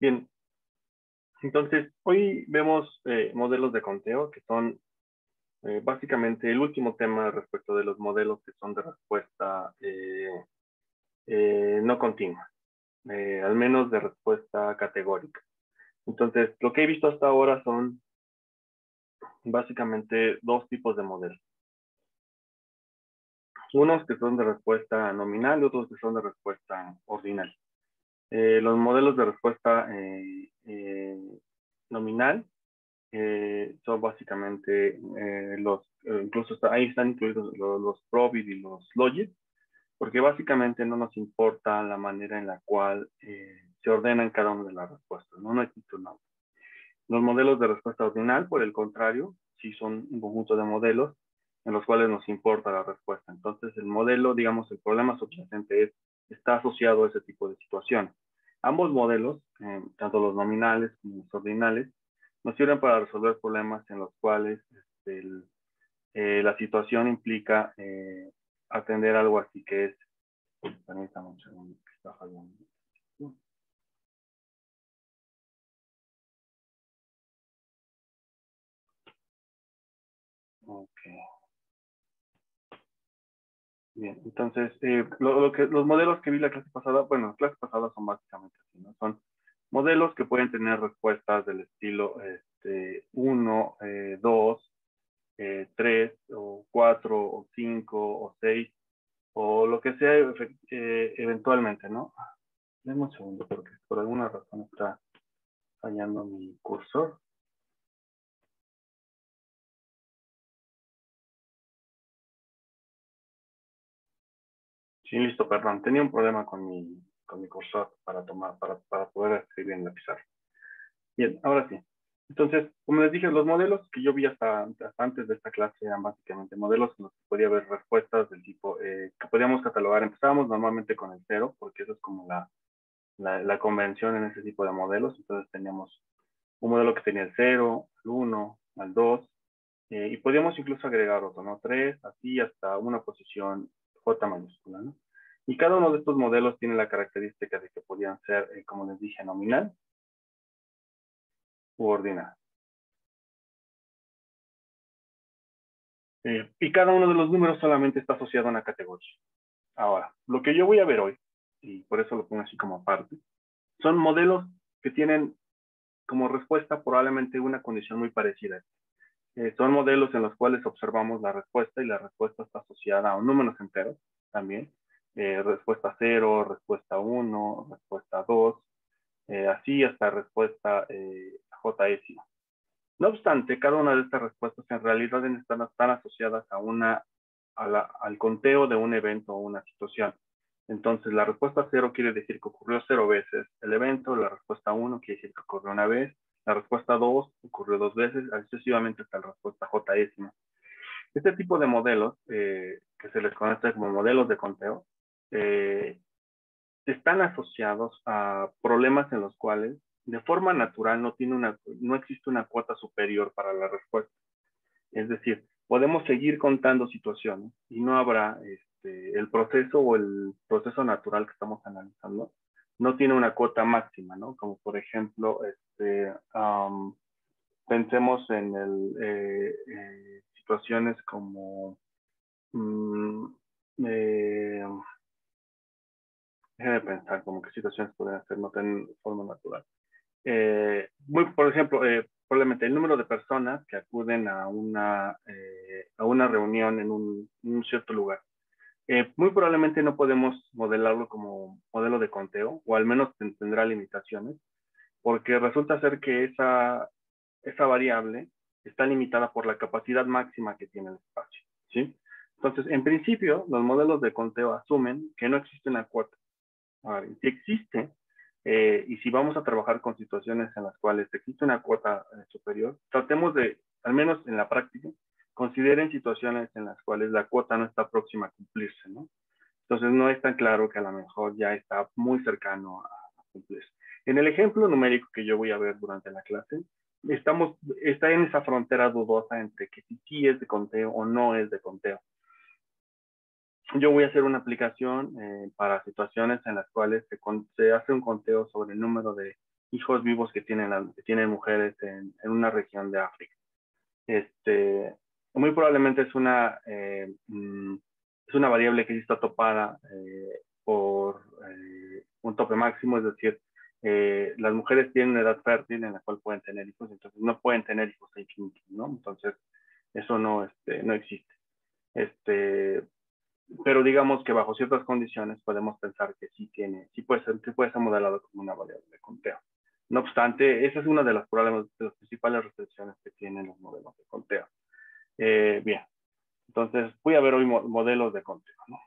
Bien, entonces hoy vemos modelos de conteo que son básicamente el último tema respecto de los modelos que son de respuesta no continua, al menos de respuesta categórica. Entonces, lo que he visto hasta ahora son básicamente dos tipos de modelos. Unos que son de respuesta nominal y otros que son de respuesta ordinal. Los modelos de respuesta nominal son básicamente incluso ahí están incluidos los Probit y los Logit, porque básicamente no nos importa la manera en la cual se ordenan cada una de las respuestas, no existe un orden. Los modelos de respuesta ordinal, por el contrario, sí son un conjunto de modelos en los cuales nos importa la respuesta. Entonces, el modelo, digamos, el problema subyacente está asociado a ese tipo de situación. Ambos modelos, tanto los nominales como los ordinales, nos sirven para resolver problemas en los cuales la situación implica atender algo así que es... Permítame un segundo, que está fallando. Ok. Bien, entonces, los modelos que vi la clase pasada, bueno, las clases pasadas son básicamente así, ¿no? Son modelos que pueden tener respuestas del estilo 1, 2, 3, o 4, o 5, o 6, o lo que sea eventualmente, ¿no? Denme un segundo, porque por alguna razón está fallando mi cursor. Sí, listo, perdón. Tenía un problema con mi cursor para poder escribir en la pizarra. Bien, ahora sí. Entonces, como les dije, los modelos que yo vi hasta antes de esta clase eran básicamente modelos en los que podía haber respuestas del tipo que podíamos catalogar. Empezábamos normalmente con el 0, porque eso es como la convención en ese tipo de modelos. Entonces teníamos un modelo que tenía el 0, el 1, el 2, y podíamos incluso agregar otro, ¿no? 3, así hasta una posición J mayúscula, ¿no? Y cada uno de estos modelos tiene la característica de que podían ser, como les dije, nominal u ordinal. Y cada uno de los números solamente está asociado a una categoría. Ahora, lo que yo voy a ver hoy, y por eso lo pongo así como aparte, son modelos que tienen como respuesta probablemente una condición muy parecida. Son modelos en los cuales observamos la respuesta y la respuesta está asociada a un número entero también. Respuesta 0, respuesta 1, respuesta 2, así hasta respuesta JS. No obstante, cada una de estas respuestas en realidad están asociadas al conteo de un evento o una situación. Entonces, la respuesta 0 quiere decir que ocurrió 0 veces el evento, la respuesta 1 quiere decir que ocurrió una vez, la respuesta 2 ocurrió 2 veces, sucesivamente hasta la respuesta JS. Este tipo de modelos, que se les conoce como modelos de conteo, están asociados a problemas en los cuales de forma natural no existe una cuota superior para la respuesta. Es decir, podemos seguir contando situaciones y no habrá el proceso o el proceso natural que estamos analizando no tiene una cuota máxima, ¿no? Como por ejemplo, pensemos en situaciones como déjeme pensar como qué situaciones podrían ser no tener forma natural. Por ejemplo, probablemente el número de personas que acuden a una reunión en un cierto lugar. Muy probablemente no podemos modelarlo como modelo de conteo, o al menos tendrá limitaciones, porque resulta ser que esa variable está limitada por la capacidad máxima que tiene el espacio, ¿sí? Entonces, en principio, los modelos de conteo asumen que no existe una cuota. Ahora, si existe, y si vamos a trabajar con situaciones en las cuales existe una cuota superior, tratemos de, al menos en la práctica, consideren situaciones en las cuales la cuota no está próxima a cumplirse, ¿no? Entonces no es tan claro que a lo mejor ya está muy cercano a cumplirse. En el ejemplo numérico que yo voy a ver durante la clase, está en esa frontera dudosa entre que si sí es de conteo o no es de conteo. yo voy a hacer una aplicación para situaciones en las cuales se hace un conteo sobre el número de hijos vivos que tienen mujeres en una región de África. Muy probablemente es una variable que sí está topada por un tope máximo, es decir, las mujeres tienen una edad fértil en la cual pueden tener hijos, entonces no pueden tener hijos infinitos, ¿no? Entonces, eso no existe. Pero digamos que bajo ciertas condiciones podemos pensar que sí puede ser modelado como una variable de conteo. No obstante, esa es una de los problemas, de las principales restricciones que tienen los modelos de conteo. Bien, entonces voy a ver hoy modelos de conteo, ¿no?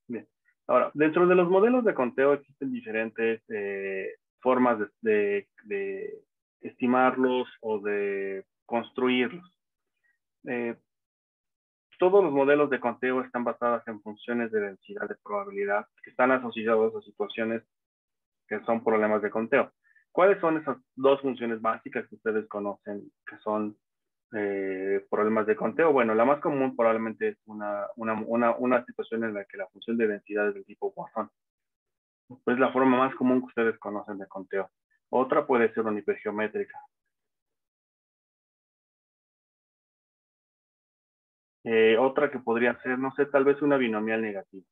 Bien, ahora, dentro de los modelos de conteo existen diferentes formas de estimarlos o de construirlos. Eh, Todos los modelos de conteo están basados en funciones de densidad de probabilidad que están asociados a situaciones que son problemas de conteo. ¿Cuáles son esas dos funciones básicas que ustedes conocen que son problemas de conteo? Bueno, la más común probablemente es una situación en la que la función de densidad es del tipo Poisson. Es la forma más común que ustedes conocen de conteo. Otra puede ser una hipergeométrica. Otra que podría ser, no sé, tal vez una binomial negativa.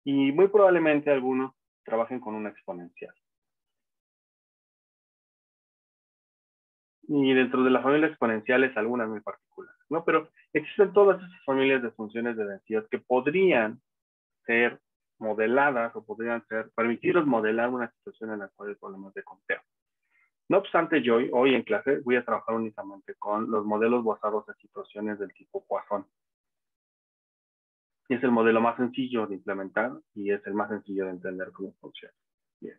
Y muy probablemente algunos trabajen con una exponencial. Y dentro de la familia exponenciales, algunas muy particulares, ¿no? Pero existen todas esas familias de funciones de densidad que podrían ser modeladas o podrían permitiros modelar una situación en la cual hay problemas de conteo. No obstante, yo hoy en clase voy a trabajar únicamente con los modelos basados en situaciones del tipo Poisson. Y es el modelo más sencillo de implementar y es el más sencillo de entender cómo funciona. Bien.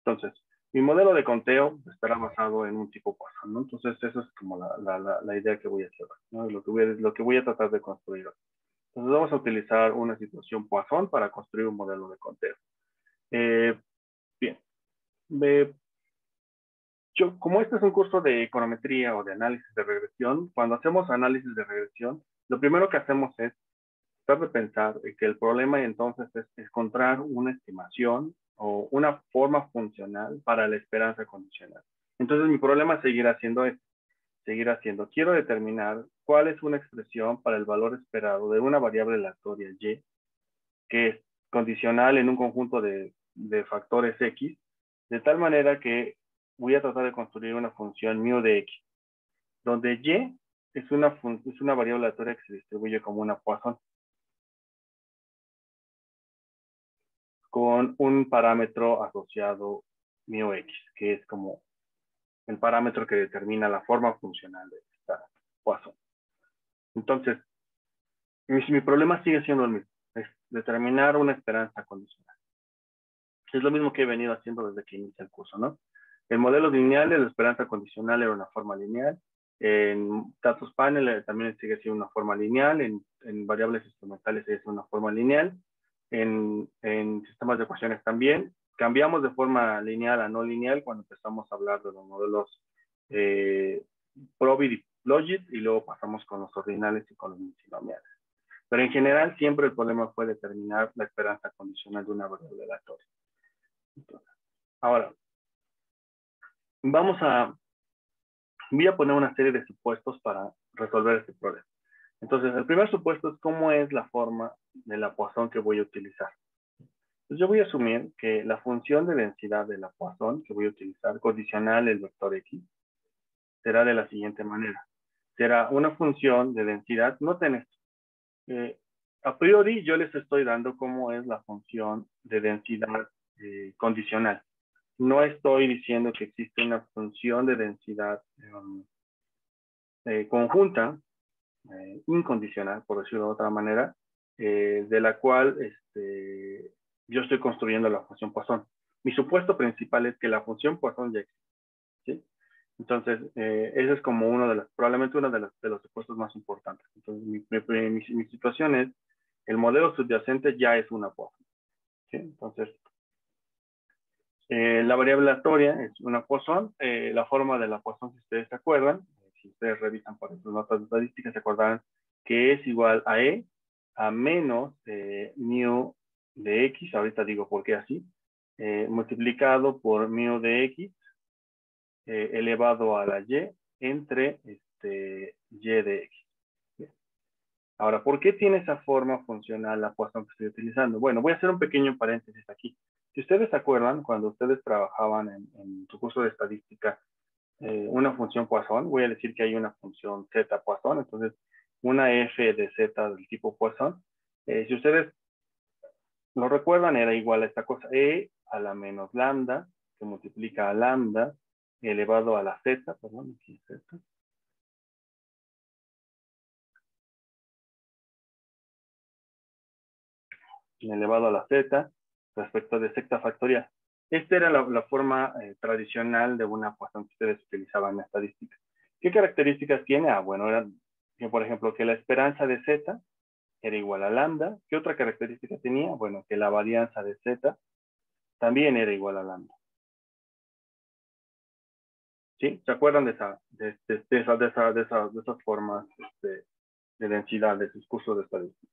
Entonces, mi modelo de conteo estará basado en un tipo Poisson, ¿no? Entonces, esa es como la idea que voy a hacer, ¿no? Lo que voy a tratar de construir. Entonces, vamos a utilizar una situación Poisson para construir un modelo de conteo. Bien. Como este es un curso de econometría o de análisis de regresión, cuando hacemos análisis de regresión, lo primero que hacemos es tratar de pensar que el problema entonces es encontrar una estimación o una forma funcional para la esperanza condicional. Entonces mi problema seguirá siendo este, quiero determinar cuál es una expresión para el valor esperado de una variable aleatoria y, que es condicional en un conjunto de factores x, de tal manera que voy a tratar de construir una función mu de x, donde y es una variable aleatoria que se distribuye como una Poisson, con un parámetro asociado mu x, que es como el parámetro que determina la forma funcional de esta Poisson. Entonces, mi problema sigue siendo el mismo, es determinar una esperanza condicional. Es lo mismo que he venido haciendo desde que inicié el curso, ¿no? En modelos lineales, la esperanza condicional era una forma lineal. En datos panel también sigue siendo una forma lineal. En variables instrumentales es una forma lineal. En sistemas de ecuaciones también. Cambiamos de forma lineal a no lineal cuando empezamos a hablar de los modelos Probit y Logit, y luego pasamos con los ordinales y con los multinomiales. Pero en general siempre el problema fue determinar la esperanza condicional de una variable aleatoria. Entonces, ahora, voy a poner una serie de supuestos para resolver este problema. Entonces, el primer supuesto es cómo es la forma de la Poisson que voy a utilizar. Entonces, yo voy a asumir que la función de densidad de la Poisson que voy a utilizar, condicional el vector x, será de la siguiente manera. Será una función de densidad, noten esto. A priori, yo les estoy dando cómo es la función de densidad condicional. No estoy diciendo que existe una función de densidad conjunta, incondicional, por decirlo de otra manera, de la cual yo estoy construyendo la función Poisson. Mi supuesto principal es que la función Poisson ya existe, ¿sí? Entonces, ese es como probablemente uno de los supuestos más importantes. Entonces, mi situación es, el modelo subyacente ya es una Poisson, ¿sí? Entonces, La variable aleatoria es una Poisson. La forma de la Poisson, si ustedes se acuerdan, si ustedes revisan por sus notas de estadística, se acordarán que es igual a E a menos mu de X, ahorita digo por qué así, multiplicado por mu de X elevado a la Y entre Y de X. Ahora, ¿por qué tiene esa forma funcional la Poisson que estoy utilizando? Bueno, voy a hacer un pequeño paréntesis aquí. Si ustedes se acuerdan, cuando ustedes trabajaban en su curso de estadística, una función Poisson, voy a decir que hay una función Z Poisson, entonces una f de Z del tipo Poisson. Si ustedes lo recuerdan, era igual a esta cosa, e a la menos lambda, que multiplica a lambda, elevado a la Z, perdón, aquí Z, elevado a la Z, respecto de secta factorial. Esta era la forma tradicional de una Poisson que ustedes utilizaban en estadística. ¿Qué características tiene? Bueno, era que, por ejemplo, que la esperanza de Z era igual a lambda. ¿Qué otra característica tenía? Bueno, que la varianza de Z también era igual a lambda. ¿Sí? ¿Se acuerdan de esas formas de densidad de sus cursos de estadística?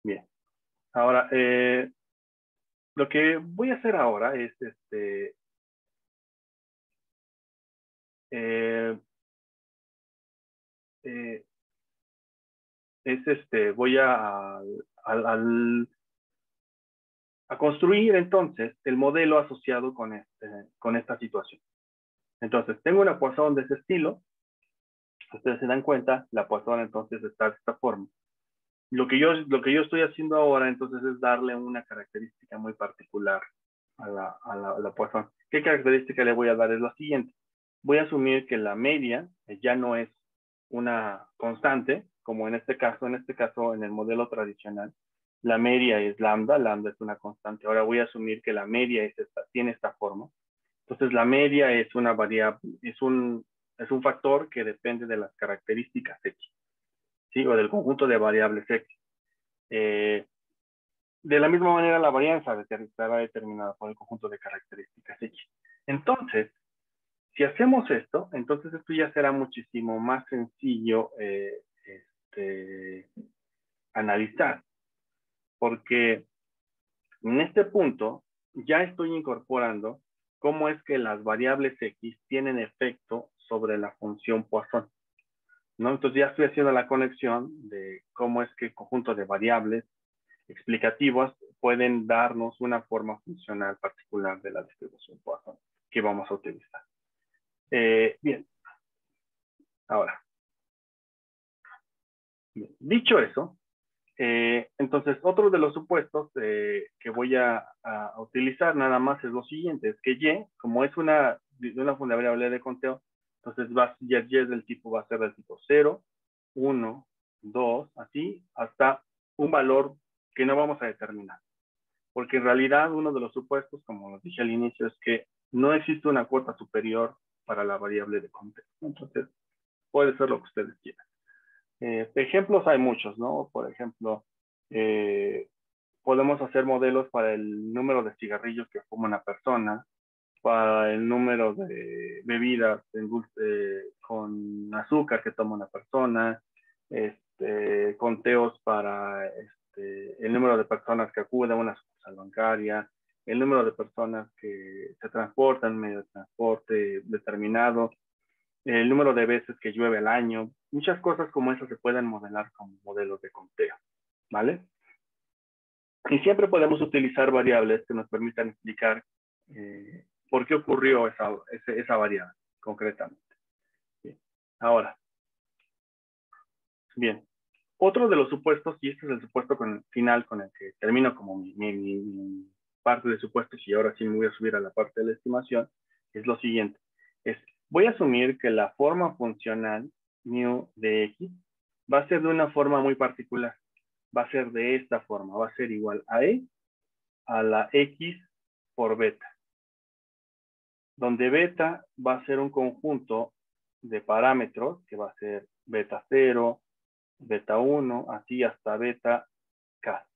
Bien. Ahora, lo que voy a hacer ahora es eh, eh, voy a construir entonces el modelo asociado con esta situación. Entonces, tengo una Poisson de ese estilo. Si ustedes se dan cuenta, la Poisson entonces está de esta forma. Lo que yo estoy haciendo ahora entonces es darle una característica muy particular a la Poisson. ¿Qué característica le voy a dar? Es la siguiente. Voy a asumir que la media ya no es una constante, como en este caso en el modelo tradicional, la media es lambda, lambda es una constante. Ahora voy a asumir que la media tiene esta forma. Entonces la media es una variable, es un factor que depende de las características X, ¿sí? O del conjunto de variables X. Eh, de la misma manera, la varianza estará determinada por el conjunto de características X. Entonces, si hacemos esto, entonces esto ya será muchísimo más sencillo analizar, porque en este punto ya estoy incorporando cómo es que las variables X tienen efecto sobre la función Poisson, ¿no? Entonces ya estoy haciendo la conexión de cómo es que el conjunto de variables explicativas pueden darnos una forma funcional particular de la distribución Poisson que vamos a utilizar. Bien, ahora, bien, dicho eso, entonces otro de los supuestos que voy a utilizar nada más es lo siguiente, es que Y, como es una variable de conteo, entonces Y del tipo va a ser del tipo 0, 1, 2, así, hasta un valor que no vamos a determinar. Porque en realidad uno de los supuestos, como nos dije al inicio, es que no existe una cuota superior para la variable de contexto. Entonces, puede ser lo que ustedes quieran. Ejemplos hay muchos, ¿no? Por ejemplo, eh, podemos hacer modelos para el número de cigarrillos que fuma una persona, para el número de bebidas con azúcar que toma una persona, conteos para el número de personas que acuden a una sucursal bancaria, el número de personas que se transportan en medio de transporte determinado, el número de veces que llueve al año, muchas cosas como eso se pueden modelar como modelos de conteo, ¿vale? Y siempre podemos utilizar variables que nos permitan explicar por qué ocurrió esa variable concretamente. Bien. Ahora, bien, otro de los supuestos, y este es el supuesto final con el que termino como mi parte de supuestos, y ahora sí me voy a subir a la parte de la estimación, es lo siguiente. Voy a asumir que la forma funcional mu de x va a ser de una forma muy particular. Va a ser de esta forma, va a ser igual a e a la x por beta, donde beta va a ser un conjunto de parámetros que va a ser beta 0, beta 1, así hasta beta K.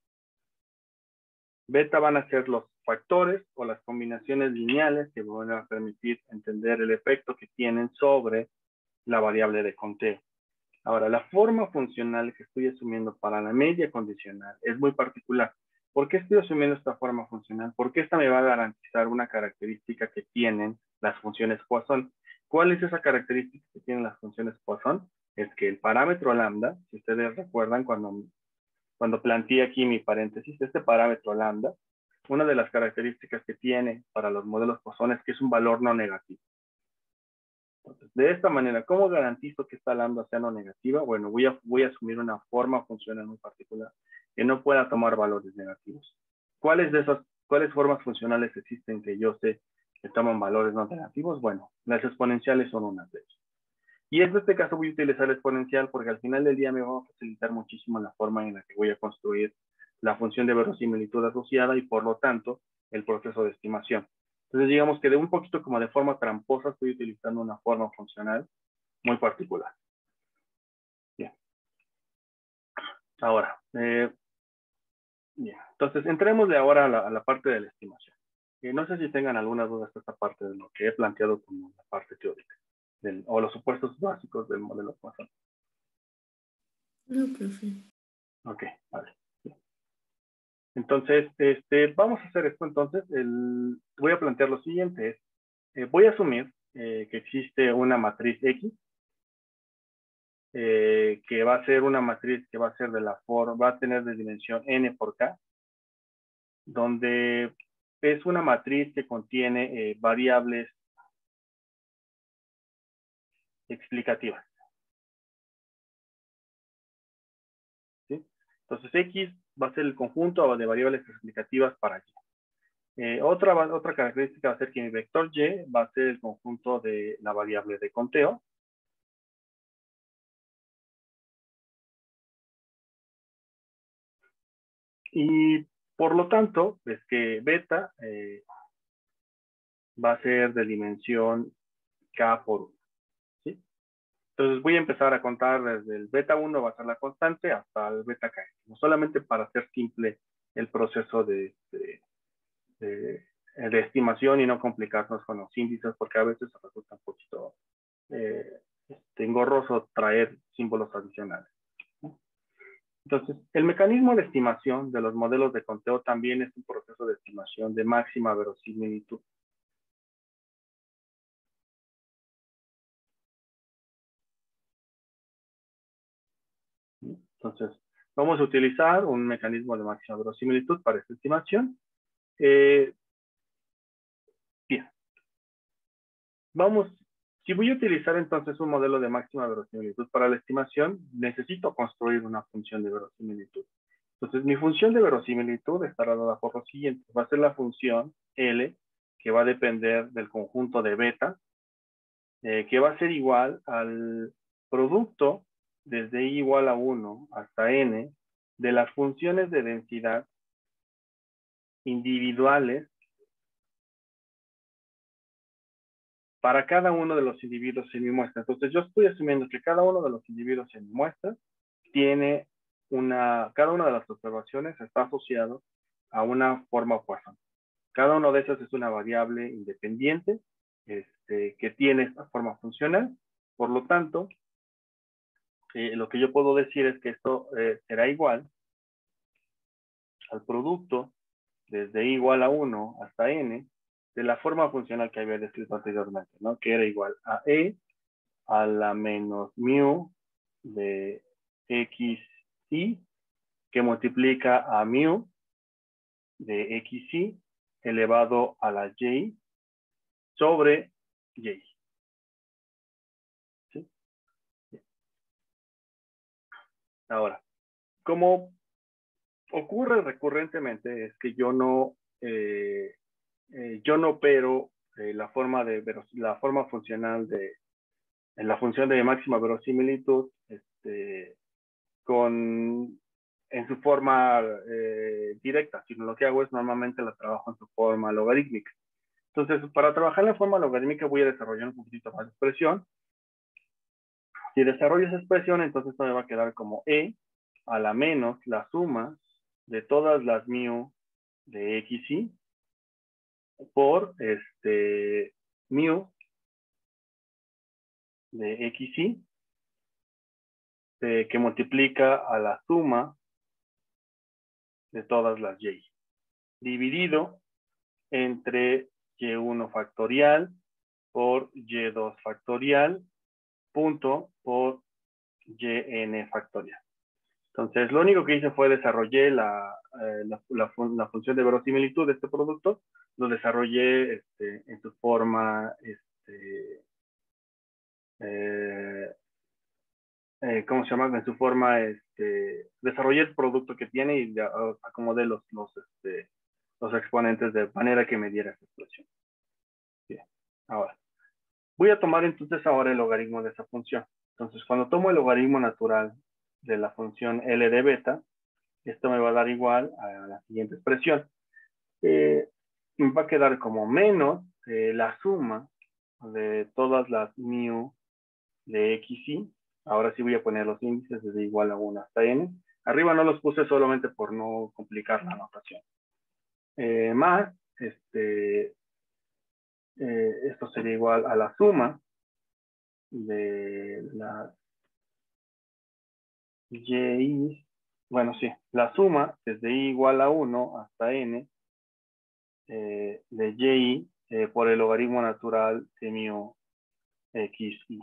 Beta van a ser los factores o las combinaciones lineales que van a permitir entender el efecto que tienen sobre la variable de conteo. Ahora, la forma funcional que estoy asumiendo para la media condicional es muy particular. ¿Por qué estoy asumiendo esta forma funcional? Porque esta me va a garantizar una característica que tienen las funciones Poisson. ¿Cuál es esa característica que tienen las funciones Poisson? Es que el parámetro lambda, si ustedes recuerdan cuando planteé aquí mi paréntesis, este parámetro lambda, una de las características que tiene para los modelos Poisson es que es un valor no negativo. Entonces, de esta manera, ¿cómo garantizo que esta lambda sea no negativa? Bueno, voy a asumir una forma funcional muy particular que no pueda tomar valores negativos. ¿Cuáles formas funcionales existen que yo sé que toman valores no negativos? Bueno, las exponenciales son unas de ellas. Y en este caso voy a utilizar la exponencial porque al final del día me va a facilitar muchísimo la forma en la que voy a construir la función de verosimilitud asociada y por lo tanto el proceso de estimación. Entonces digamos que de un poquito como de forma tramposa estoy utilizando una forma funcional muy particular. Bien. Ahora, bien. Entonces entremos de ahora a la parte de la estimación. No sé si tengan alguna duda hasta esta parte de lo que he planteado como la parte teórica o los supuestos básicos del modelo Poisson. No, profe. Ok, vale. Entonces, vamos a hacer esto. Entonces, voy a plantear lo siguiente. Voy a asumir que existe una matriz X, que va a ser una matriz que va a ser de la forma, va a tener de dimensión n por k, donde es una matriz que contiene variables explicativas. ¿Sí? Entonces, X va a ser el conjunto de variables explicativas para Y. Otra característica va a ser que mi vector Y va a ser el conjunto de la variable de conteo. Y por lo tanto, es que beta va a ser de dimensión k por 1. ¿Sí? Entonces voy a empezar a contar desde el beta 1 va a ser la constante hasta el beta k. No solamente para hacer simple el proceso de estimación y no complicarnos con los índices, porque a veces resulta un poquito engorroso traer símbolos adicionales. Entonces, el mecanismo de estimación de los modelos de conteo también es un proceso de estimación de máxima verosimilitud. Entonces, vamos a utilizar un mecanismo de máxima verosimilitud para esta estimación. Bien. Si voy a utilizar entonces un modelo de máxima verosimilitud para la estimación, necesito construir una función de verosimilitud. Entonces, mi función de verosimilitud estará dada por lo siguiente. Va a ser la función L, que va a depender del conjunto de beta, que va a ser igual al producto desde i igual a 1 hasta n de las funciones de densidad individuales para cada uno de los individuos en mi muestra. Entonces yo estoy asumiendo que cada uno de los individuos en mi muestra tiene cada una de las observaciones está asociado a una forma Poisson. Cada uno de esas es una variable independiente que tiene esta forma funcional. Por lo tanto, lo que yo puedo decir es que esto será igual al producto desde i igual a 1 hasta n de la forma funcional que había descrito anteriormente, ¿no? Que era igual a e a la menos mu de xi que multiplica a mu de xi elevado a la y sobre y. ¿Sí? Ahora, como ocurre recurrentemente es que yo no opero la forma funcional en la función de máxima verosimilitud en su forma directa, sino lo que hago es normalmente la trabajo en su forma logarítmica. Entonces, para trabajar en la forma logarítmica voy a desarrollar un poquitito más de expresión Si desarrollo esa expresión, entonces esto me va a quedar como E a la menos la suma de todas las mu de xy por mu de xy que multiplica a la suma de todas las y, dividido entre y1 factorial por y2 factorial punto por yn factorial. Entonces, lo único que hice fue desarrollé la función de verosimilitud de este producto, lo desarrollé en su forma, ¿cómo se llama? En su forma, desarrollé el producto que tiene y acomodé los exponentes de manera que me diera esa expresión. Bien, ahora, voy a tomar entonces ahora el logaritmo de esa función. Entonces, cuando tomo el logaritmo natural de la función L de beta, esto me va a dar igual a la siguiente expresión. Me va a quedar como menos la suma de todas las mu de xy. Ahora sí voy a poner los índices desde igual a 1 hasta n. Arriba no los puse solamente por no complicar la notación. Más, esto sería igual a la suma de las y, bueno, sí, la suma desde i igual a 1 hasta n de y por el logaritmo natural de mu xy.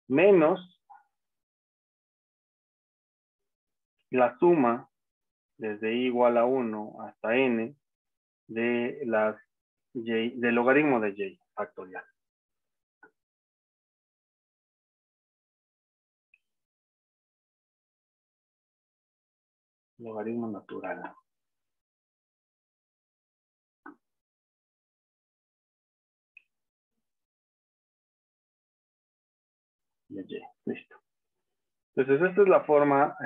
Menos la suma desde i igual a 1 hasta n de las y, del logaritmo de y factorial. Logaritmo natural. De y, listo. Entonces, esta es la forma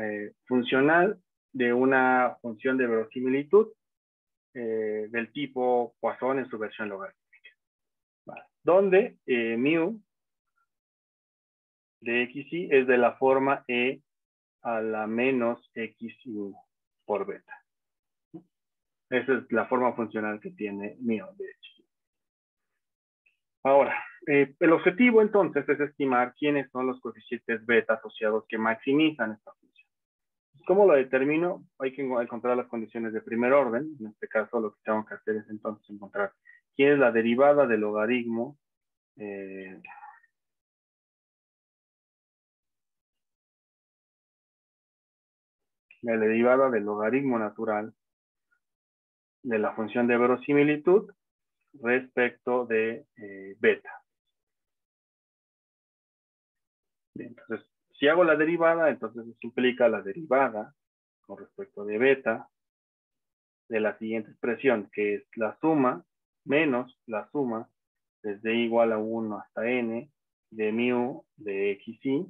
funcional de una función de verosimilitud del tipo Poisson en su versión logarítmica. Vale. Donde mu de xy es de la forma e a la menos xy por beta. Esa es la forma funcional que tiene mu de xy. Ahora, el objetivo entonces es estimar quiénes son los coeficientes beta asociados que maximizan esta función. ¿Cómo lo determino? Hay que encontrar las condiciones de primer orden. En este caso, lo que tengo que hacer es entonces encontrar quién es la derivada del logaritmo natural de la función de verosimilitud respecto de beta. Bien, entonces, si hago la derivada, entonces eso implica la derivada con respecto de beta de la siguiente expresión, que es la suma menos la suma desde igual a 1 hasta n de mu de xy.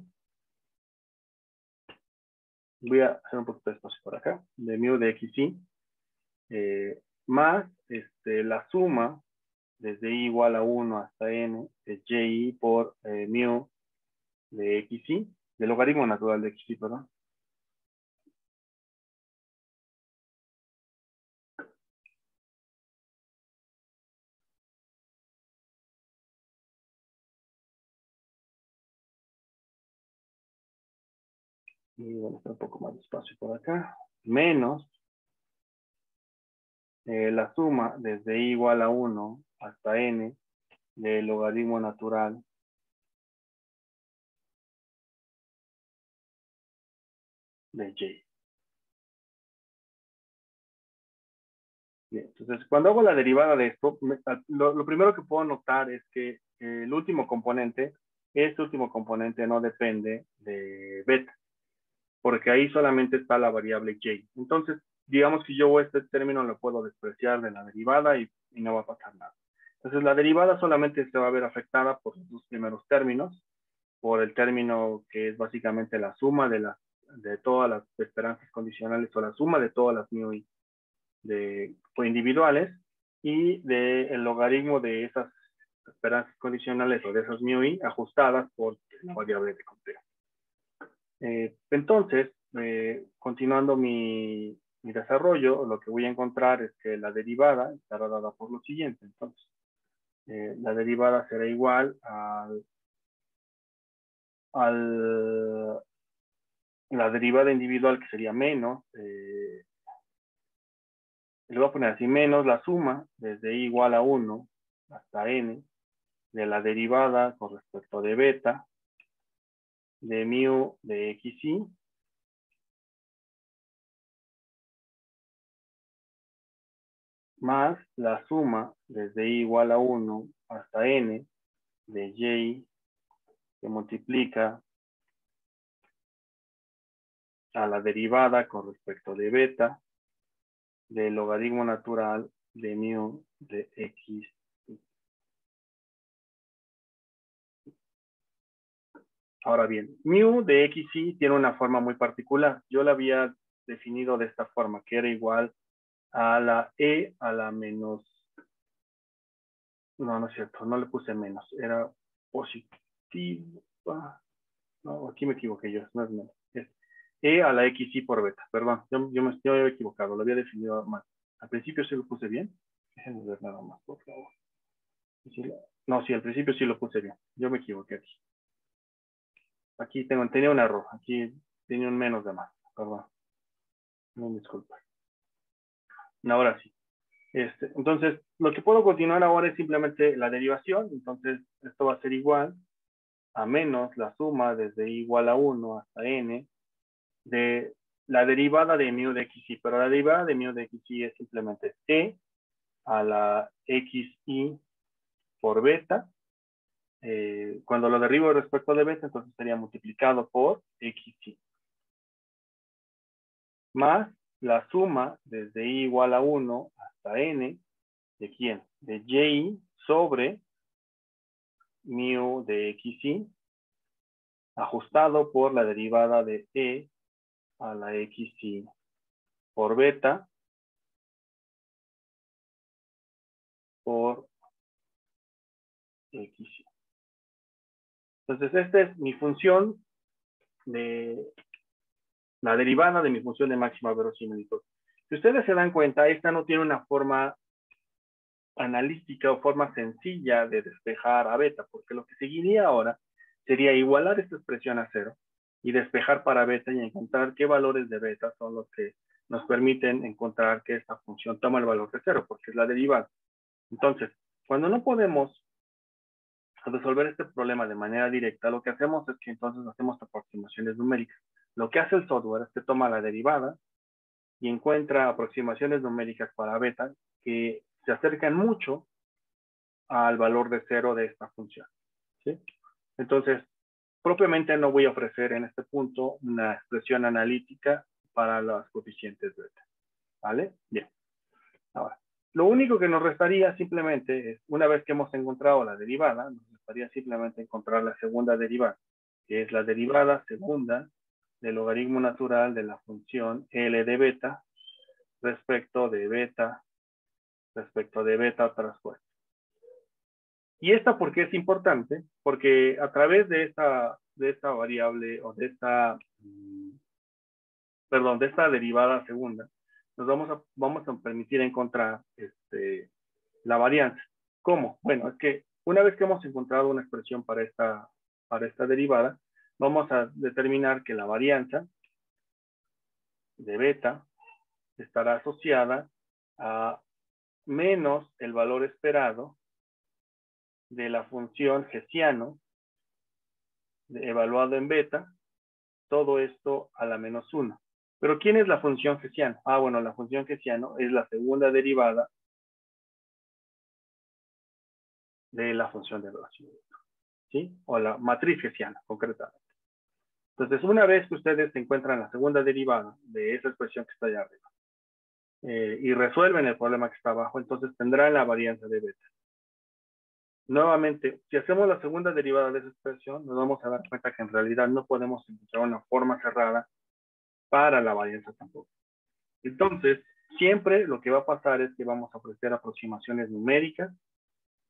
Voy a hacer un poquito de espacio por acá, de mu de xy, más la suma desde i igual a 1 hasta n de y por mu de xy, del logaritmo natural de xy, perdón. Y bueno, está un poco más de espacio por acá. Menos la suma desde i igual a 1 hasta n del logaritmo natural de y. Bien, entonces, cuando hago la derivada de esto, lo primero que puedo notar es que el último componente, este último componente no depende de beta, porque ahí solamente está la variable y. Entonces, digamos que yo este término lo puedo despreciar de la derivada y no va a pasar nada. Entonces, la derivada solamente se va a ver afectada por los dos primeros términos, por el término que es básicamente la suma de todas las esperanzas condicionales o la suma de todas las mu individuales y del logaritmo de esas esperanzas condicionales o de esas mu i ajustadas por la variable de conteo. Entonces, continuando mi desarrollo, lo que voy a encontrar es que la derivada estará dada por lo siguiente. Entonces, la derivada será igual la derivada individual, que sería menos, le voy a poner así, menos la suma desde i igual a 1 hasta n de la derivada con respecto de beta de mu de xi más la suma desde i igual a 1 hasta n de y que multiplica a la derivada con respecto de beta del logaritmo natural de mu de x. Ahora bien, mu de xi tiene una forma muy particular. Yo la había definido de esta forma, que era igual a la e a la menos... No, no es cierto, no le puse menos, era positiva. No, aquí me equivoqué yo, no es menos. Es e a la xi por beta, perdón, yo me había equivocado, lo había definido mal. Al principio sí lo puse bien. Déjenme ver nada más, por favor. No, sí, al principio sí lo puse bien. Yo me equivoqué aquí. Aquí tenía un error. Aquí tenía un menos de más. Perdón. No me disculpa. Ahora sí. Entonces, lo que puedo continuar ahora es simplemente la derivación. Entonces, esto va a ser igual a menos la suma desde i igual a 1 hasta n de la derivada de mu de xi. Pero la derivada de mu de xi es simplemente e a la xi por beta. Cuando lo derivo respecto de beta, entonces sería multiplicado por xi. Más la suma desde i igual a 1 hasta n, ¿de quién? De y sobre mu de xi, ajustado por la derivada de e a la xi por beta por xi. Entonces, esta es mi función de la derivada de mi función de máxima verosimilitud. Si ustedes se dan cuenta, esta no tiene una forma analítica o forma sencilla de despejar a beta, porque lo que seguiría ahora sería igualar esta expresión a cero y despejar para beta y encontrar qué valores de beta son los que nos permiten encontrar que esta función toma el valor de cero, porque es la derivada. Entonces, cuando no podemos resolver este problema de manera directa, lo que hacemos es que entonces hacemos aproximaciones numéricas. Lo que hace el software es que toma la derivada y encuentra aproximaciones numéricas para beta que se acercan mucho al valor de cero de esta función. ¿Sí? Entonces, propiamente no voy a ofrecer en este punto una expresión analítica para los coeficientes beta. ¿Vale? Bien. Ahora, lo único que nos restaría simplemente es, una vez que hemos encontrado la derivada, nos restaría simplemente encontrar la segunda derivada, que es la derivada segunda del logaritmo natural de la función L de beta respecto de beta transpuesta. ¿Y esta por qué es importante? Porque a través de esta variable o de esta derivada segunda, nos vamos a permitir encontrar la varianza. ¿Cómo? Bueno, es que una vez que hemos encontrado una expresión para esta derivada, vamos a determinar que la varianza de beta estará asociada a menos el valor esperado de la función hessiano evaluado en beta, todo esto a la menos 1. ¿Pero quién es la función hessiano? Ah, bueno, la función hessiano es la segunda derivada de la función de velocidad, ¿sí? O la matriz hessiana, concretamente. Entonces, una vez que ustedes encuentran la segunda derivada de esa expresión que está allá arriba y resuelven el problema que está abajo, entonces tendrán la varianza de beta. Nuevamente, si hacemos la segunda derivada de esa expresión, nos vamos a dar cuenta que en realidad no podemos encontrar una forma cerrada para la varianza tampoco. Entonces, siempre lo que va a pasar es que vamos a ofrecer aproximaciones numéricas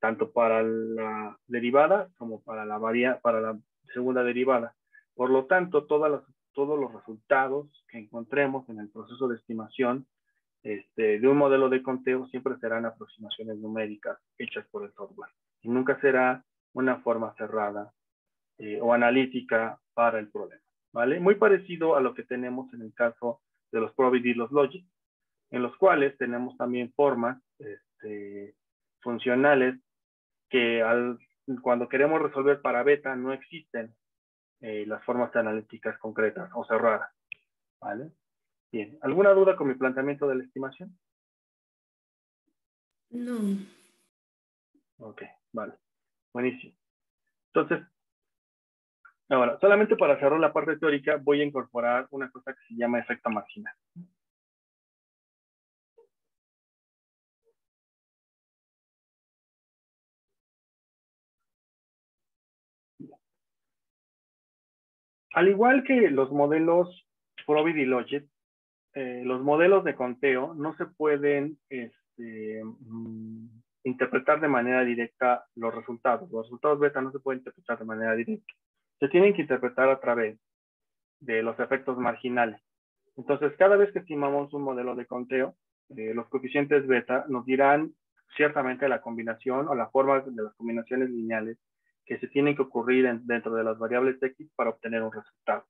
tanto para la derivada como para la segunda derivada. Por lo tanto, todos los resultados que encontremos en el proceso de estimación de un modelo de conteo siempre serán aproximaciones numéricas hechas por el software. Y nunca será una forma cerrada o analítica para el problema, ¿vale? Muy parecido a lo que tenemos en el caso de los probit y los logic, en los cuales tenemos también formas funcionales que cuando queremos resolver para beta no existen las formas analíticas concretas o cerradas, ¿vale? Bien, ¿alguna duda con mi planteamiento de la estimación? No. Ok, vale, buenísimo. Entonces, ahora, solamente para cerrar la parte teórica, voy a incorporar una cosa que se llama efecto marginal. Al igual que los modelos Probit y Logit, los modelos de conteo no se pueden interpretar de manera directa los resultados. Los resultados beta no se pueden interpretar de manera directa. Se tienen que interpretar a través de los efectos marginales. Entonces, cada vez que estimamos un modelo de conteo, los coeficientes beta nos dirán ciertamente la combinación o la forma de las combinaciones lineales que se tienen que ocurrir dentro de las variables X para obtener un resultado.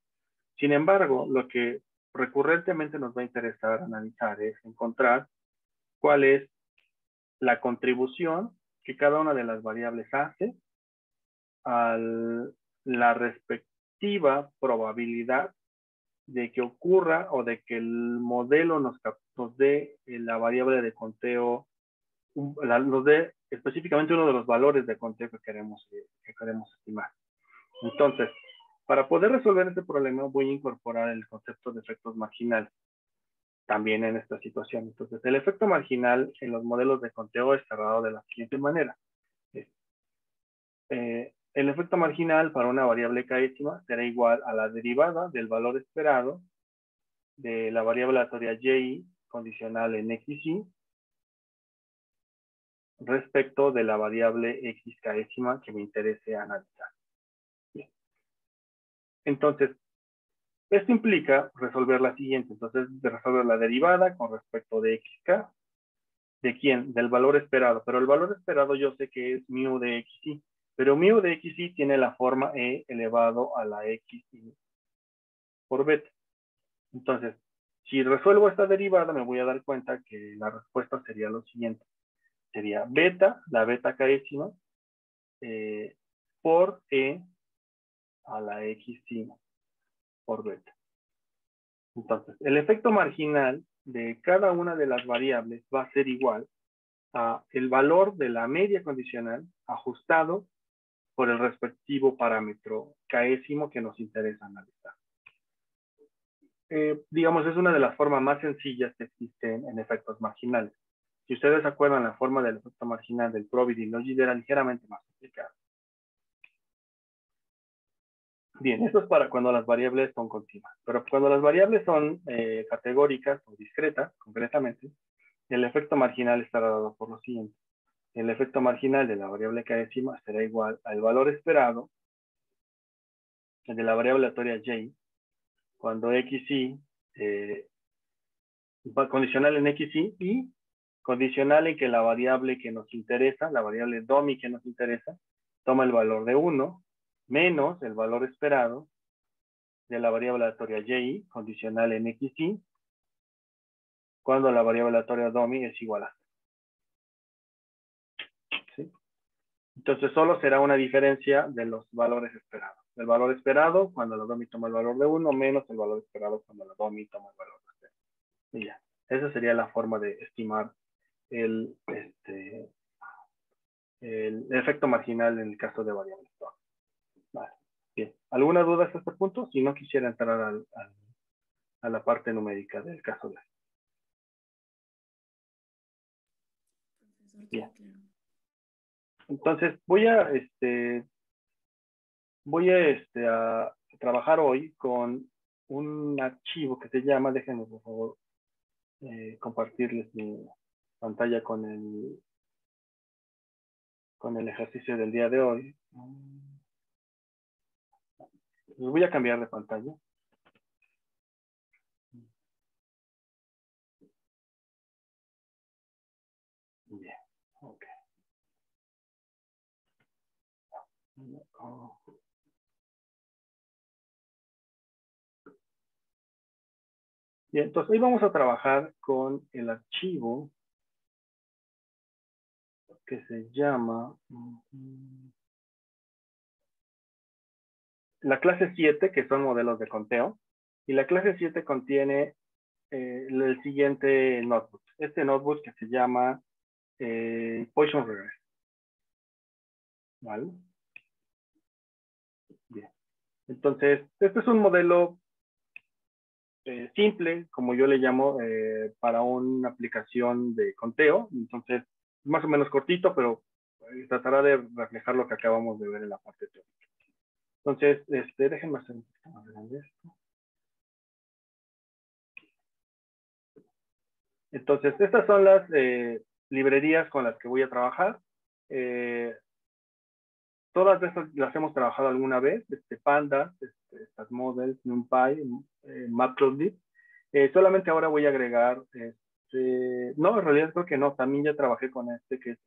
Sin embargo, lo que recurrentemente nos va a interesar analizar es encontrar cuál es la contribución que cada una de las variables hace a la respectiva probabilidad de que ocurra o de que el modelo nos dé la variable de conteo, nos dé específicamente uno de los valores de conteo que queremos estimar. Entonces, para poder resolver este problema voy a incorporar el concepto de efectos marginales también en esta situación. Entonces, el efecto marginal en los modelos de conteo es cerrado de la siguiente manera. El efecto marginal para una variable k'ésima será igual a la derivada del valor esperado de la variable aleatoria y condicional en xy respecto de la variable x k'ésima que me interese analizar. Bien. Entonces, esto implica resolver la siguiente. Entonces, de resolver la derivada con respecto de xk. ¿De quién? Del valor esperado. Pero el valor esperado yo sé que es mu de xy. Pero mu de xy tiene la forma e elevado a la xy por beta. Entonces, si resuelvo esta derivada, me voy a dar cuenta que la respuesta sería lo siguiente. Sería beta, la beta k'ésima, por e a la xy por beta. Entonces, el efecto marginal de cada una de las variables va a ser igual a el valor de la media condicional ajustado por el respectivo parámetro k'ésimo que nos interesa analizar. Digamos, es una de las formas más sencillas que existen en efectos marginales. Si ustedes se acuerdan, la forma del efecto marginal del Probit y Logit era ligeramente más complicada. Bien, esto es para cuando las variables son continuas. Pero cuando las variables son categóricas o discretas, concretamente, el efecto marginal estará dado por lo siguiente. El efecto marginal de la variable k'ésima será igual al valor esperado de la variable aleatoria y cuando xy, condicional en xy y condicional en que la variable que nos interesa, la variable domi que nos interesa, toma el valor de 1 menos el valor esperado de la variable aleatoria y, condicional en xy, cuando la variable aleatoria domi es igual a 0. ¿Sí? Entonces solo será una diferencia de los valores esperados. El valor esperado cuando la domi toma el valor de 1 menos el valor esperado cuando la domi toma el valor de 0. Y ya. Esa sería la forma de estimar el efecto marginal en el caso de variables. Vale. Bien. ¿Alguna duda hasta este punto? Si no, quisiera entrar a la parte numérica del caso de. Bien. Entonces, voy a trabajar hoy con un archivo que se llama, déjenme por favor compartirles mi pantalla con con el ejercicio del día de hoy. Les voy a cambiar de pantalla. Bien, ok. Bien, entonces hoy vamos a trabajar con el archivo que se llama la clase 7, que son modelos de conteo, y la clase 7 contiene el siguiente notebook. Este notebook que se llama Poisson Regress. ¿Vale? Bien. Entonces, este es un modelo simple, como yo le llamo, para una aplicación de conteo. Entonces, más o menos cortito, pero tratará de reflejar lo que acabamos de ver en la parte teórica. Entonces, déjenme hacer un poquito más grande esto. Entonces, estas son las librerías con las que voy a trabajar. Todas estas las hemos trabajado alguna vez, Pandas, estas models, NumPy, Matplotlib. Solamente ahora voy a agregar, no, en realidad creo que no, también ya trabajé con que es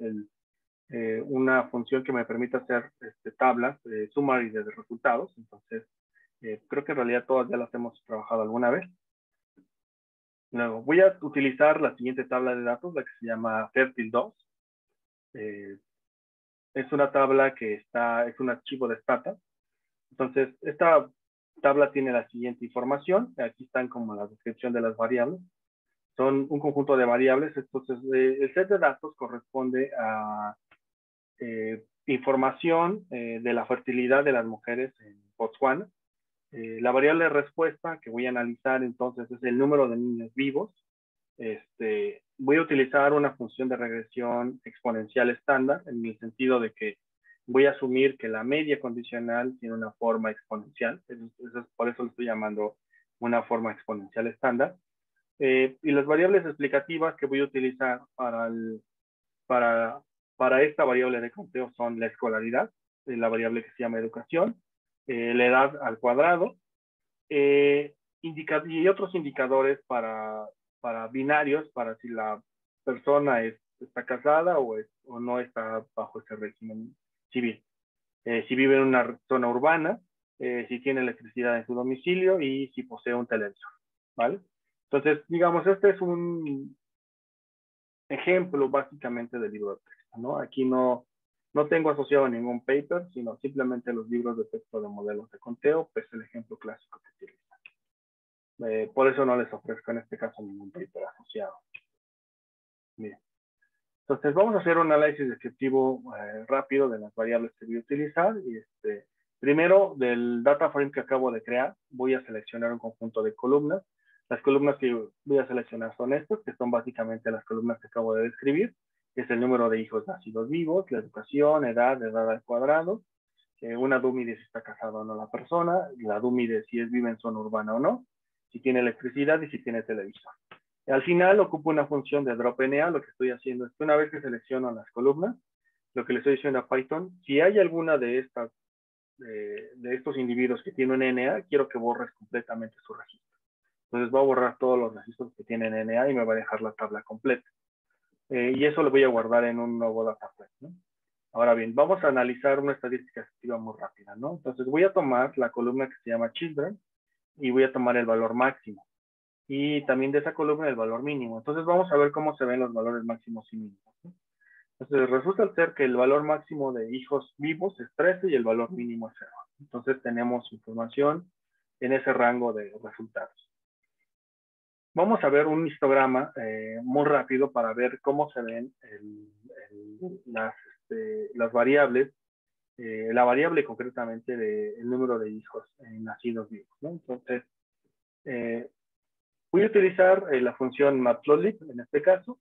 una función que me permite hacer tablas, summary de resultados. Entonces, creo que en realidad todas ya las hemos trabajado alguna vez. Luego, voy a utilizar la siguiente tabla de datos, la que se llama Fertil2. Es una tabla que es un archivo de stata. Entonces, esta tabla tiene la siguiente información. Aquí están como la descripción de las variables. Son un conjunto de variables. Entonces, el set de datos corresponde a información de la fertilidad de las mujeres en Botswana. La variable de respuesta que voy a analizar entonces es el número de niños vivos. Voy a utilizar una función de regresión exponencial estándar en el sentido de que voy a asumir que la media condicional tiene una forma exponencial. Por eso lo estoy llamando una forma exponencial estándar. Y las variables explicativas que voy a utilizar para esta variable de conteo son la escolaridad, la variable que se llama educación, la edad al cuadrado, y otros indicadores para binarios, para si la persona está casada o no está bajo ese régimen civil. Si vive en una zona urbana, si tiene electricidad en su domicilio y si posee un televisor, ¿vale? Entonces, digamos, este es un ejemplo básicamente del libro de texto, ¿no? Aquí no tengo asociado ningún paper, sino simplemente los libros de texto de modelos de conteo, pues el ejemplo clásico que utilizo. Por eso no les ofrezco en este caso ningún paper asociado. Bien. Entonces vamos a hacer un análisis descriptivo rápido de las variables que voy a utilizar. Y primero, del data frame que acabo de crear, voy a seleccionar un conjunto de columnas. Las columnas que voy a seleccionar son estas, que son básicamente las columnas que acabo de describir, que es el número de hijos nacidos vivos, la educación, edad al cuadrado, una dummy de si está casada o no la persona, la dummy de si vive en zona urbana o no, si tiene electricidad y si tiene televisor. Al final ocupo una función de drop_NA. Lo que estoy haciendo es que una vez que selecciono las columnas, lo que le estoy diciendo a Python, si hay alguna de estos individuos que tiene un NA, quiero que borres completamente su registro. Entonces va a borrar todos los registros que tienen NA y me va a dejar la tabla completa. Y eso lo voy a guardar en un nuevo data frame, ¿no? Ahora bien, vamos a analizar una estadística efectiva muy rápida, ¿no? Entonces voy a tomar la columna que se llama Children y voy a tomar el valor máximo. Y también de esa columna el valor mínimo. Entonces vamos a ver cómo se ven los valores máximos y mínimos, ¿no? Entonces resulta ser que el valor máximo de hijos vivos es 13 y el valor mínimo es 0. Entonces tenemos información en ese rango de resultados. Vamos a ver un histograma muy rápido para ver cómo se ven las variables, la variable concretamente del número de hijos nacidos vivos, ¿no? Entonces, voy a utilizar la función Matplotlib en este caso.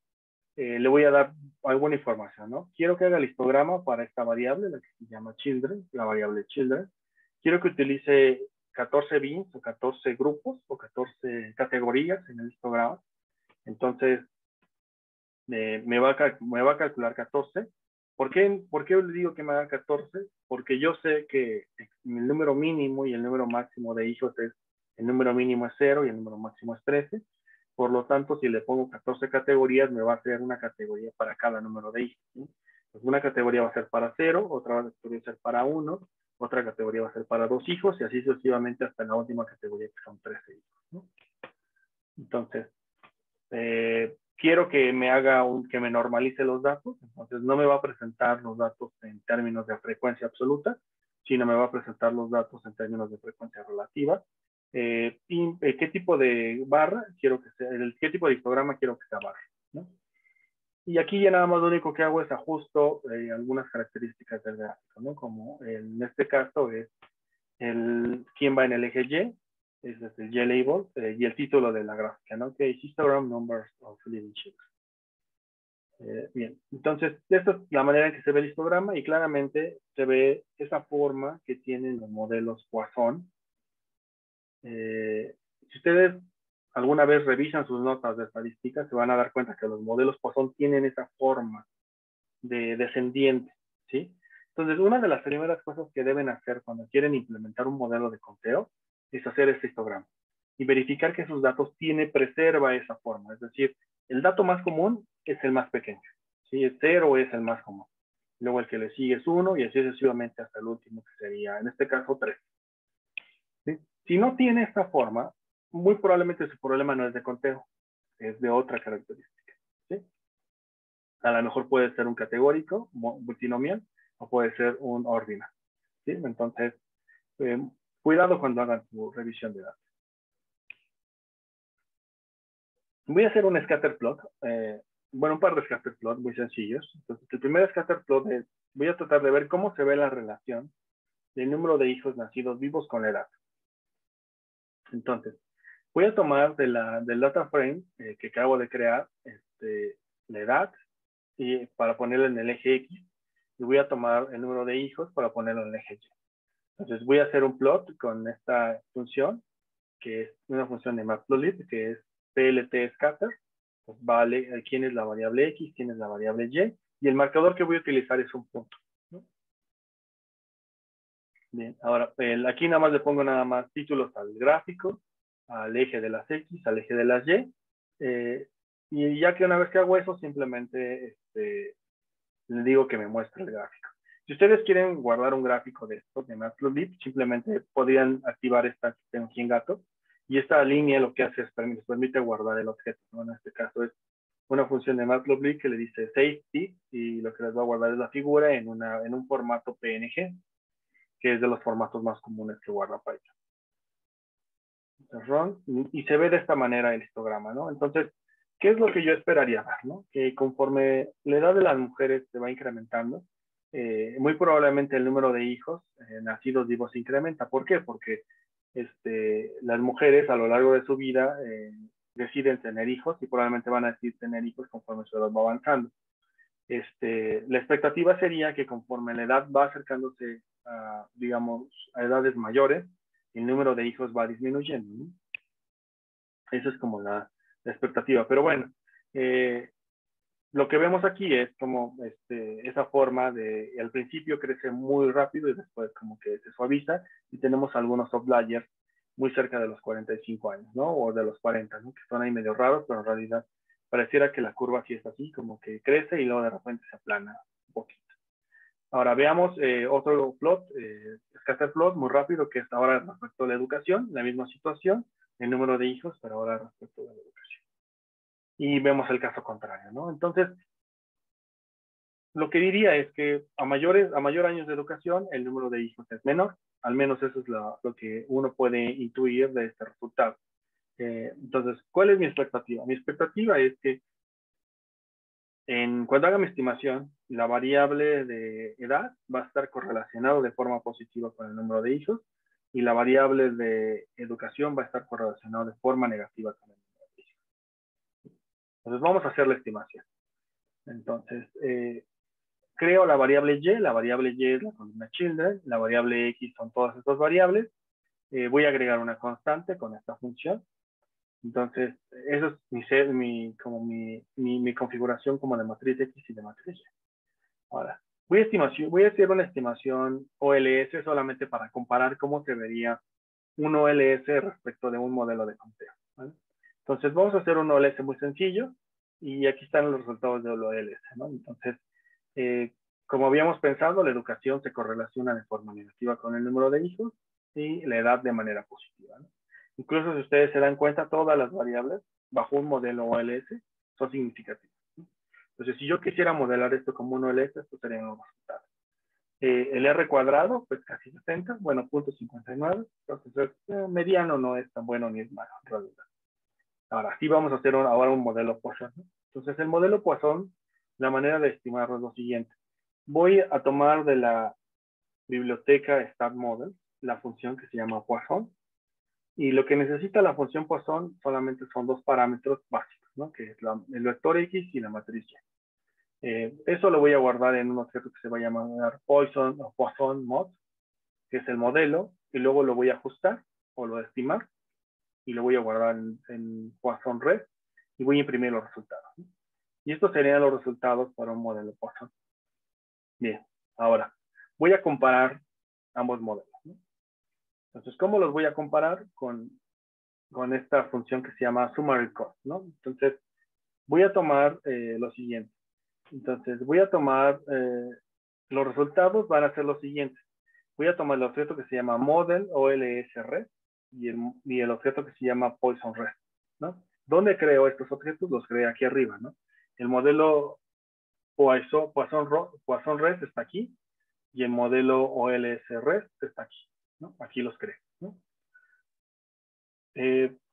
Le voy a dar alguna información, ¿no? Quiero que haga el histograma para esta variable, la que se llama children, la variable children. Quiero que utilice 14 bins o 14 grupos o 14 categorías en el histograma. Entonces, me va a calcular 14 ¿Por qué le digo que me haga 14? Porque yo sé que el número mínimo y el número máximo de hijos es, el número mínimo es 0 y el número máximo es 13. Por lo tanto, si le pongo 14 categorías, me va a hacer una categoría para cada número de hijos, ¿sí? Pues una categoría va a ser para 0, otra categoría va a ser para 1, otra categoría va a ser para 2 hijos y así sucesivamente hasta la última categoría que son 13 hijos, ¿no? Entonces, quiero que me que me normalice los datos, entonces no me va a presentar los datos en términos de frecuencia absoluta, sino me va a presentar los datos en términos de frecuencia relativa. ¿Qué tipo de barra quiero que sea? ¿Qué tipo de histograma quiero que sea barra? ¿No? Y aquí ya nada más lo único que hago es ajusto algunas características del gráfico, ¿no? Como en este caso es quién va en el eje Y, es el Y-label, y el título de la gráfica, ¿no? Que es Histogram Numbers of Living Children. Bien, entonces, esta es la manera en que se ve el histograma y claramente se ve esa forma que tienen los modelos Poisson. Si ustedes alguna vez revisan sus notas de estadística, se van a dar cuenta que los modelos Poisson tienen esa forma de descendiente, ¿sí? Entonces, una de las primeras cosas que deben hacer cuando quieren implementar un modelo de conteo es hacer este histograma y verificar que sus datos preserva esa forma. Es decir, el dato más común es el más pequeño, ¿sí? El 0 es el más común. Luego el que le sigue es 1 y así sucesivamente hasta el último, que sería, en este caso, 3. ¿Sí? Si no tiene esta forma, muy probablemente su problema no es de conteo, es de otra característica, ¿sí? A lo mejor puede ser un categórico, multinomial, o puede ser un ordinal, ¿sí? Entonces, cuidado cuando hagan tu revisión de datos. Voy a hacer un scatter plot, bueno, un par de scatter plot muy sencillos. Entonces, el primer scatter plot es, voy a tratar de ver cómo se ve la relación del número de hijos nacidos vivos con la edad. Entonces, voy a tomar del data frame que acabo de crear, la edad, y para ponerlo en el eje X, y voy a tomar el número de hijos para ponerlo en el eje Y. Entonces voy a hacer un plot con esta función, que es una función de matplotlib, que es plt scatter. Pues vale quién es la variable X, quién es la variable Y el marcador que voy a utilizar es un punto, ¿no? Bien, ahora aquí nada más le pongo nada más títulos al gráfico, al eje de las X, al eje de las Y, y ya que una vez que hago eso, simplemente le digo que me muestre el gráfico. Si ustedes quieren guardar un gráfico de esto, de Matplotlib, simplemente podrían activar esta que tengo aquí en gato, y esta línea lo que hace es les permite guardar el objeto, ¿no? En este caso es una función de Matplotlib que le dice safety, y lo que les va a guardar es la figura en un formato PNG, que es de los formatos más comunes que guarda Python. Y se ve de esta manera el histograma, ¿no? Entonces, ¿qué es lo que yo esperaría ver, no? Que conforme la edad de las mujeres se va incrementando, muy probablemente el número de hijos nacidos vivos se incrementa. ¿Por qué? Porque las mujeres a lo largo de su vida deciden tener hijos y probablemente van a decidir tener hijos conforme su edad va avanzando. La expectativa sería que conforme la edad va acercándose a, digamos, a edades mayores, el número de hijos va disminuyendo, ¿no? Esa es como la expectativa. Pero bueno, lo que vemos aquí es como esa forma de, al principio crece muy rápido y después como que se suaviza y tenemos algunos outliers muy cerca de los 45 años, ¿no? O de los 40, ¿no? Que son ahí medio raros, pero en realidad pareciera que la curva sí es así, como que crece y luego de repente se aplana un poquito. Ahora veamos otro plot, scatter plot muy rápido, que es ahora respecto a la educación, la misma situación, el número de hijos, pero ahora respecto a la educación. Y vemos el caso contrario, ¿no? Entonces, lo que diría es que a mayor años de educación, el número de hijos es menor. Al menos eso es lo que uno puede intuir de este resultado. Entonces, ¿cuál es mi expectativa? Mi expectativa es que cuando haga mi estimación, la variable de edad va a estar correlacionado de forma positiva con el número de hijos y la variable de educación va a estar correlacionado de forma negativa con el número de hijos. Entonces, vamos a hacer la estimación. Entonces, creo la variable Y es la columna children, la variable X son todas estas variables. Voy a agregar una constante con esta función. Entonces, eso es mi configuración como de matriz X y de matriz Y. Ahora, Voy a hacer una estimación OLS solamente para comparar cómo se vería un OLS respecto de un modelo de conteo, ¿vale? Entonces, vamos a hacer un OLS muy sencillo y aquí están los resultados del OLS, ¿no? Entonces, eh, como habíamos pensado, la educación se correlaciona de forma negativa con el número de hijos y la edad de manera positiva, ¿no? Incluso si ustedes se dan cuenta, todas las variables bajo un modelo OLS son significativas, ¿no? Entonces, si yo quisiera modelar esto como un OLS, estos serían los resultados. El R cuadrado, pues casi 60, bueno, 0.59, entonces mediano no es tan bueno ni es malo en realidad. Ahora, sí vamos a hacer ahora un modelo Poisson, ¿no? Entonces, el modelo Poisson, la manera de estimarlo es lo siguiente. Voy a tomar de la biblioteca StatModel la función que se llama Poisson, y lo que necesita la función Poisson solamente son dos parámetros básicos, ¿no? Que es el vector X y la matriz Y. Eso lo voy a guardar en un objeto que se va a llamar Poisson o Poisson Mod, que es el modelo, y luego lo voy a ajustar o lo estimar, y lo voy a guardar en Poisson Red, y voy a imprimir los resultados, ¿no? Y estos serían los resultados para un modelo Poisson. Bien, ahora voy a comparar ambos modelos, ¿no? Entonces, ¿cómo los voy a comparar? Con esta función que se llama summary cost, ¿no? Entonces, voy a tomar lo siguiente. Entonces, voy a tomar, los resultados van a ser los siguientes. Voy a tomar el objeto que se llama model OLS red y el objeto que se llama Poisson red, ¿no? ¿Dónde creo estos objetos? Los creé aquí arriba, ¿no? El modelo Poisson red está aquí y el modelo OLS red está aquí, ¿no? Aquí los creo, ¿no?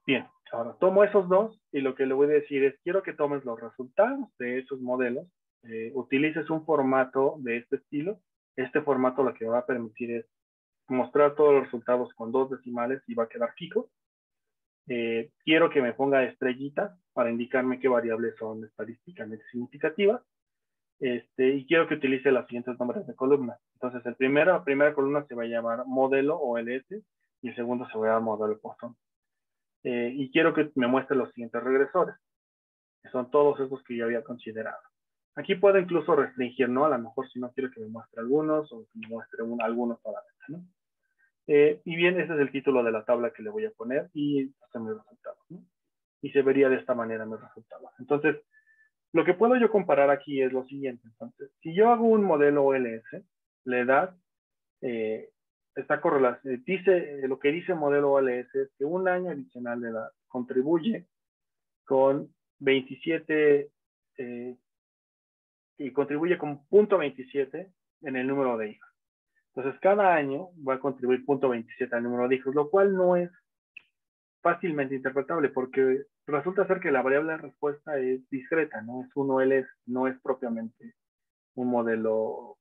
Bien, ahora tomo esos dos y lo que le voy a decir es, quiero que tomes los resultados de esos modelos, utilices un formato de este estilo. Este formato lo que va a permitir es mostrar todos los resultados con dos decimales y va a quedar fijo. Quiero que me ponga estrellitas para indicarme qué variables son estadísticamente significativas. Y quiero que utilice los siguientes nombres de columna. Entonces, la primera columna se va a llamar modelo OLS y el segundo se va a llamar modelo Poisson. Y quiero que me muestre los siguientes regresores, que son todos esos que yo había considerado. Aquí puedo incluso restringir, ¿no? A lo mejor si no quiero que me muestre algunos o que me muestre algunos solamente, ¿no? Y bien, ese es el título de la tabla que le voy a poner y estos mis resultados, ¿no? Y se vería de esta manera mis resultados. Entonces, lo que puedo yo comparar aquí es lo siguiente. Entonces, si yo hago un modelo OLS, la edad está correlacionada. Lo que dice el modelo OLS es que un año adicional de edad contribuye con 27 y contribuye con 0.27 en el número de hijos. Entonces, cada año va a contribuir 0.27 al número de hijos, lo cual no es fácilmente interpretable porque resulta ser que la variable de respuesta es discreta, no es un OLS, no es propiamente un modelo,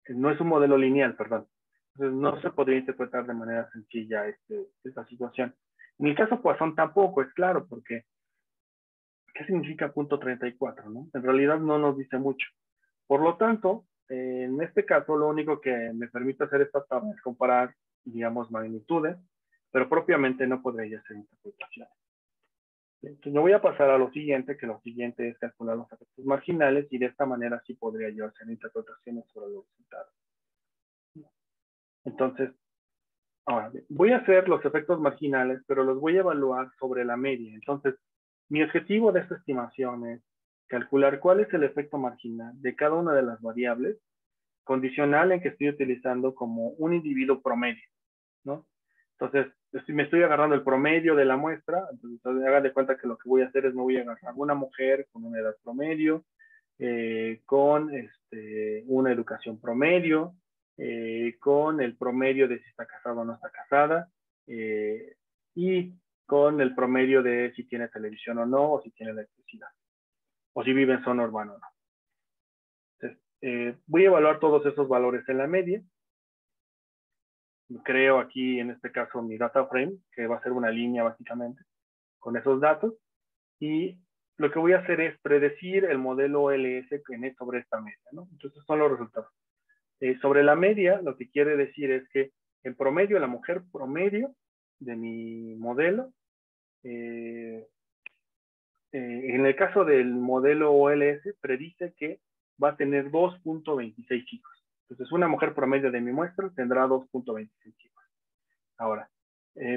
no es un modelo lineal, perdón. Entonces, no se podría interpretar de manera sencilla esta situación. En el caso Poisson tampoco es claro, porque ¿qué significa 0.34? ¿No? En realidad no nos dice mucho. Por lo tanto, en este caso, lo único que me permite hacer esta tabla es comparar, digamos, magnitudes, pero propiamente no podría hacer interpretaciones. Entonces, me voy a pasar a lo siguiente, que lo siguiente es calcular los efectos marginales, y de esta manera sí podría yo hacer interpretaciones sobre los resultados. Entonces, ahora, voy a hacer los efectos marginales, pero los voy a evaluar sobre la media. Entonces, mi objetivo de esta estimación es calcular cuál es el efecto marginal de cada una de las variables, condicional en que estoy utilizando como un individuo promedio, ¿no? Entonces, me estoy agarrando el promedio de la muestra, entonces hagan de cuenta que lo que voy a hacer es me voy a agarrar una mujer con una edad promedio, con una educación promedio, con el promedio de si está casada o no está casada, y con el promedio de si tiene televisión o no, o si tiene electricidad, o si vive en zona urbana o no. Entonces, voy a evaluar todos esos valores en la media. Creo aquí, en este caso, mi data frame, que va a ser una línea básicamente con esos datos. Y lo que voy a hacer es predecir el modelo LS sobre esta media, ¿no? Entonces, son los resultados. Sobre la media, lo que quiere decir es que en promedio, la mujer promedio de mi modelo, en el caso del modelo OLS, predice que va a tener 2.26 hijos. Entonces, una mujer promedio de mi muestra tendrá 2.26 hijos. Ahora,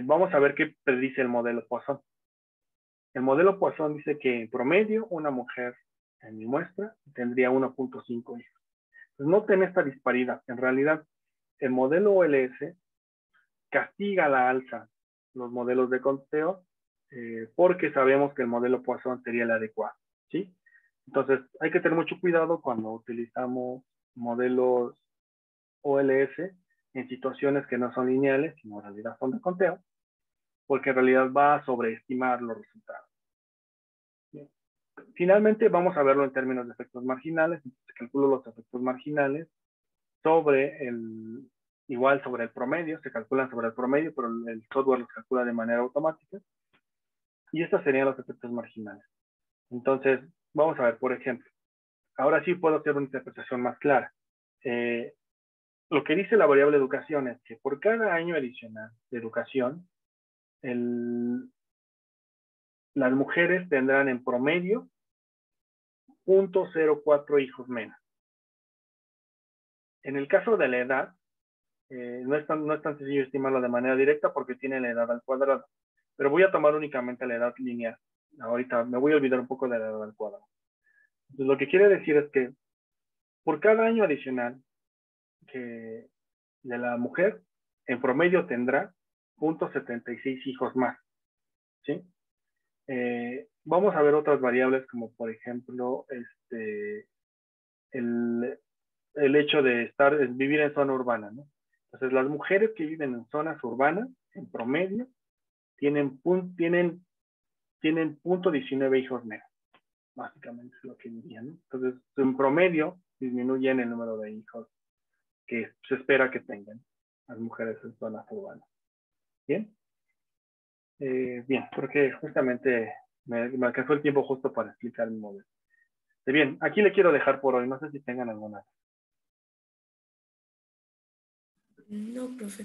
vamos a ver qué predice el modelo Poisson. El modelo Poisson dice que en promedio una mujer en mi muestra tendría 1.5 hijos. Pues noten esta disparidad. En realidad, el modelo OLS castiga a la alza los modelos de conteo porque sabemos que el modelo Poisson sería el adecuado, ¿sí? Entonces, hay que tener mucho cuidado cuando utilizamos modelos OLS en situaciones que no son lineales, sino en realidad son de conteo, porque en realidad va a sobreestimar los resultados. Bien. Finalmente, vamos a verlo en términos de efectos marginales. Se calculan los efectos marginales sobre igual sobre el promedio, se calculan sobre el promedio, pero el software los calcula de manera automática. Y estos serían los efectos marginales. Entonces, vamos a ver, por ejemplo, ahora sí puedo hacer una interpretación más clara. Lo que dice la variable educación es que por cada año adicional de educación, las mujeres tendrán en promedio 0.04 hijos menos. En el caso de la edad, no es tan sencillo estimarlo de manera directa porque tiene la edad al cuadrado, pero voy a tomar únicamente la edad lineal. Ahorita me voy a olvidar un poco de la edad al cuadrado. Entonces, lo que quiere decir es que por cada año adicional que de la mujer, en promedio tendrá 0.76 hijos más, ¿sí? Vamos a ver otras variables como por ejemplo el hecho de vivir en zona urbana, ¿no? Entonces las mujeres que viven en zonas urbanas, en promedio, tienen 0.19 hijos menos, básicamente es lo que dirían, ¿no? Entonces en promedio disminuyen el número de hijos que se espera que tengan las mujeres en zonas urbanas. ¿Bien? Bien, creo que justamente me alcanzó el tiempo justo para explicar mi modelo. Bien, aquí le quiero dejar por hoy. No sé si tengan alguna. No, profe.